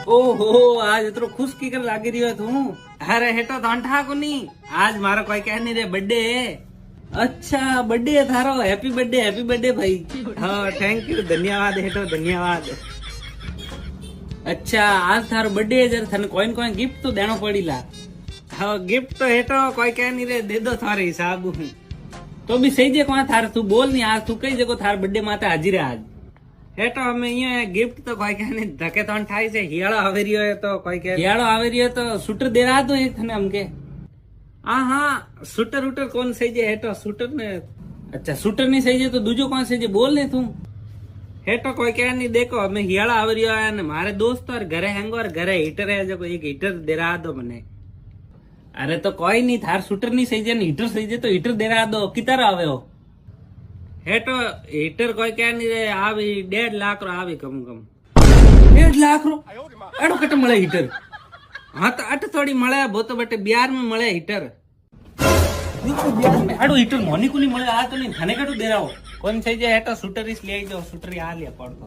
ओहो आज इतरो खुश की कर लागी रही है तू। अरे हेटो तो अंठा को नहीं, आज मारा कोई कह नहीं रे बर्थडे है। अच्छा बर्थडे है थारो, हैप्पी बर्थडे भाई। हाँ थैंक यू, धन्यवाद हेटो धन्यवाद। अच्छा आज थारो बर्थडे है, जरा थाने कोई कोई गिफ्ट तो देनो पड़ी ला। हाँ गिफ्ट तो हेटो कोई कह नहीं रे, दे दो थारे हिसाब तो भी सही जे कोई थार, तू बोल नहीं आज तू कई जगह थार बर्थडे माते हाजिर है आज। हेटो हमें ये गिफ्ट तो कोई कह नहीं, धके तो अठाई से हियाड़ो आवे रियो है तो कोई कह हियाड़ो आवे रियो तो शूटर दे रहा तो एक थने हमके। हाँ शूटर उटर कौन सही जे हेटो शूटर ने। अच्छा शूटर नहीं सही जे तो दूजो कौन सही जे बोल ने तू। हेटो कोई कह नहीं, देखो हमें हियाड़ा आवे रियो है, मारे दोस्त और घरे हैंगो और घरे हीटर है, जो एक हीटर दे रहा दो मने। अरे तो कोई नहीं, थार शूटर नहीं सही जे हीटर सही जे तो हीटर दे रहा दो। कितर आवे हो हेटो हीटर कोई कह नहीं रे, आवी 1.5 लाख रो आवी कम कम 1.5 लाख रो एडो कट मळे हीटर। हाँ तो अट थोड़ी मळे वो तो बटे बिहार में मळे हीटर। बिहार में एडो हीटर मोनी को नहीं मळे, आ तो नहीं थाने कटू दे रहा हो। कौन सही जे हेटो शूटर इस ले आई जो शूटर आ लिया पड़तो।